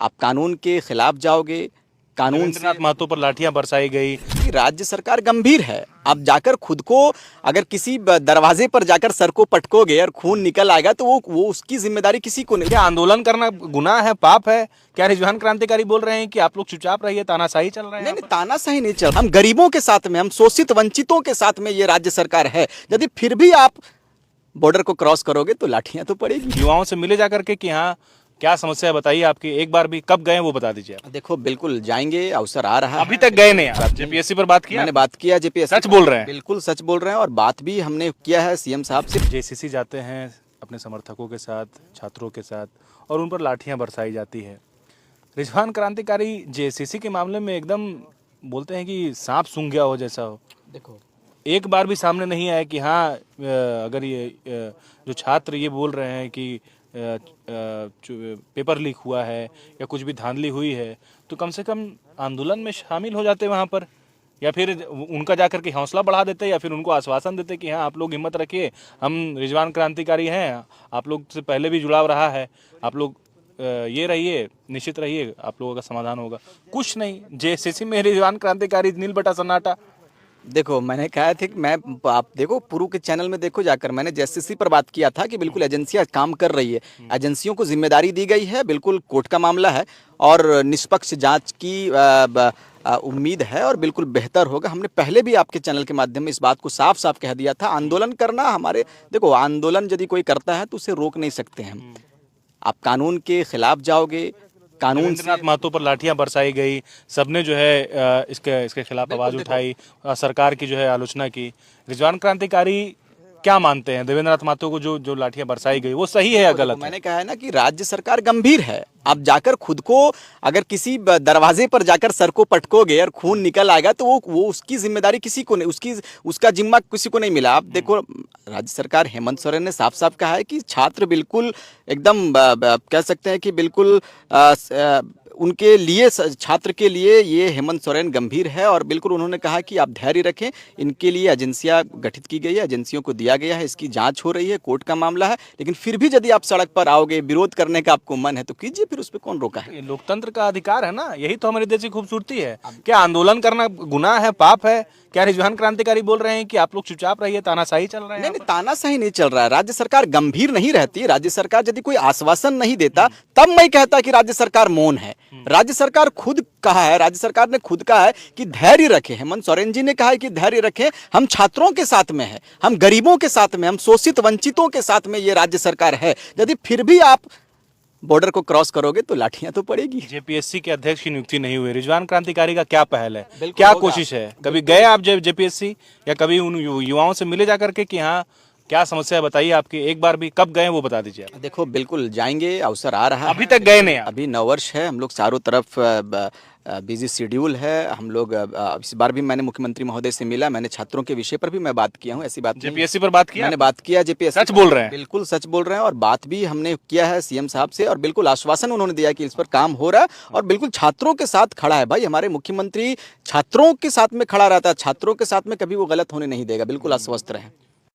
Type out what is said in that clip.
आप कानून के खिलाफ जाओगे, कानून देवेंद्रनाथ महतो पर लाठियां बरसाई गई। की राज्य सरकार गंभीर है। आप जाकर खुद को अगर किसी दरवाजे पर जाकर सर को पटकोगे और खून निकल आएगा तो वो उसकी जिम्मेदारी किसी को नहीं। क्या आंदोलन करना गुनाह है, पाप है? क्या रिजवान क्रांतिकारी बोल रहे हैं कि आप लोग चुपचाप रहिए, तानाशाही चल रहे हैं? नहीं, तानाशाही नहीं चल। हम गरीबों के साथ में, हम शोषित वंचितों के साथ में ये राज्य सरकार है। यदि फिर भी आप बॉर्डर को क्रॉस करोगे तो लाठियां तो पड़ेगी। युवाओं से मिले जाकर के कि हाँ क्या समस्या है बताइए आपकी, एक बार भी कब गए वो बता दीजिए आप। देखो बिल्कुल जाएंगे, अवसर आ रहा है। अभी तक गए नहीं आप? जेपीएससी पर बात किया? मैंने बात किया जेपीएससी। सच बोल रहे हैं? बिल्कुल सच बोल रहे हैं और बात भी हमने किया है सीएम साहब से। जेसीसी जाते हैं अपने समर्थकों के साथ, छात्रों के साथ, और उन पर लाठियां बरसाई जाती है। रिजवान क्रांतिकारी जेसीसी के मामले में एकदम बोलते हैं कि सांप सूंघ गया हो जैसा हो। देखो एक बार भी सामने नहीं आया कि हाँ अगर ये जो छात्र ये बोल रहे हैं कि पेपर लीक हुआ है या कुछ भी धांधली हुई है तो कम से कम आंदोलन में शामिल हो जाते वहाँ पर, या फिर उनका जाकर के हौसला बढ़ा देते, या फिर उनको आश्वासन देते कि हाँ आप लोग हिम्मत रखिए, हम रिजवान क्रांतिकारी हैं, आप लोग से पहले भी जुड़ाव रहा है, आप लोग ये रहिए, निश्चित रहिए, आप लोगों का समाधान होगा। कुछ नहीं, जेसीसी में रिजवान क्रांतिकारी नील बटा सन्नाटा। देखो मैंने कहा था कि मैं, आप देखो पुरु के चैनल में देखो जाकर, मैंने जेसीसी पर बात किया था कि बिल्कुल एजेंसियां काम कर रही है, एजेंसियों को जिम्मेदारी दी गई है, बिल्कुल कोर्ट का मामला है और निष्पक्ष जांच की उम्मीद है और बिल्कुल बेहतर होगा। हमने पहले भी आपके चैनल के माध्यम में इस बात को साफ साफ कह दिया था। आंदोलन करना हमारे, देखो आंदोलन यदि कोई करता है तो उसे रोक नहीं सकते हम। आप कानून के खिलाफ जाओगे, कानून देवेंद्रनाथ महतो पर लाठियां बरसाई गई, सबने जो है इसके खिलाफ आवाज उठाई, सरकार की जो है आलोचना की। रिजवान क्रांतिकारी क्या मानते हैं देवेंद्रनाथ महतो को जो लाठियां बरसाई गई वो सही है या गलत है? मैंने कहा है ना कि राज्य सरकार गंभीर है। आप जाकर खुद को अगर किसी दरवाजे पर जाकर सर को पटकोगे और खून निकल आएगा तो वो उसकी जिम्मेदारी किसी को नहीं, उसका जिम्मा किसी को नहीं मिला। आप देखो राज्य सरकार हेमंत सोरेन ने साफ साफ कहा है कि छात्र बिल्कुल एकदम कह सकते हैं कि बिल्कुल उनके लिए, छात्र के लिए ये हेमंत सोरेन गंभीर है और बिल्कुल उन्होंने कहा कि आप धैर्य रखें, इनके लिए एजेंसियां गठित की गई है, एजेंसियों को दिया गया है, इसकी जांच हो रही है, कोर्ट का मामला है। लेकिन फिर भी यदि आप सड़क पर आओगे, विरोध करने का आपको मन है तो कीजिए, फिर उस पर कौन रोका है? ये लोकतंत्र का अधिकार है ना, यही तो हमारे देश की खूबसूरती है। क्या आंदोलन करना गुनाह है, पाप है? क्या रिजवान क्रांतिकारी बोल रहे हैं कि आप लोग चुपचाप रहिए, तानाशाही चल रहे हैं? नहीं, तानाशाही नहीं चल रहा है। राज्य सरकार गंभीर नहीं रहती। राज्य सरकार यदि कोई आश्वासन नहीं देता तब मैं कहता कि राज्य सरकार मौन है। राज्य सरकार खुद कहा है, राज्य सरकार ने खुद कहा है कि धैर्य रखें। हेमंत सोरेन जी ने कहा है कि धैर्य रखें, हम छात्रों के साथ में है, हम गरीबों के साथ में, हम शोषित वंचितों के साथ में ये राज्य सरकार है। यदि फिर भी आप बॉर्डर को क्रॉस करोगे तो लाठियां तो पड़ेगी। जेपीएससी के अध्यक्ष की नियुक्ति नहीं हुई, रिजवान क्रांतिकारी का क्या पहल है, क्या कोशिश है? कभी गए आप जेपीएससी या कभी उन युवाओं से मिले जाकर के कि हाँ क्या समस्या है बताइए आपकी, एक बार भी कब गए वो बता दीजिए आप। देखो बिल्कुल जाएंगे, अवसर आ रहा है। अभी तक गए नहीं आप? अभी नववर्ष है, हम लोग चारों तरफ बिजी शेड्यूल है। हम लोग इस बार भी मैंने मुख्यमंत्री महोदय से मिला, मैंने छात्रों के विषय पर भी मैं बात किया हूँ, ऐसी बात नहीं। जेपीएससी पर बात किया? मैंने बात किया जेपीएससी। सच बोल रहे हैं? बिल्कुल सच बोल रहे हैं और बात भी हमने किया है सीएम साहब से और बिल्कुल आश्वासन उन्होंने दिया कि इस पर काम हो रहा है और बिल्कुल छात्रों के साथ खड़ा है। भाई हमारे मुख्यमंत्री छात्रों के साथ में खड़ा रहता है, छात्रों के साथ में कभी वो गलत होने नहीं देगा। बिल्कुल आश्वस्त रहें।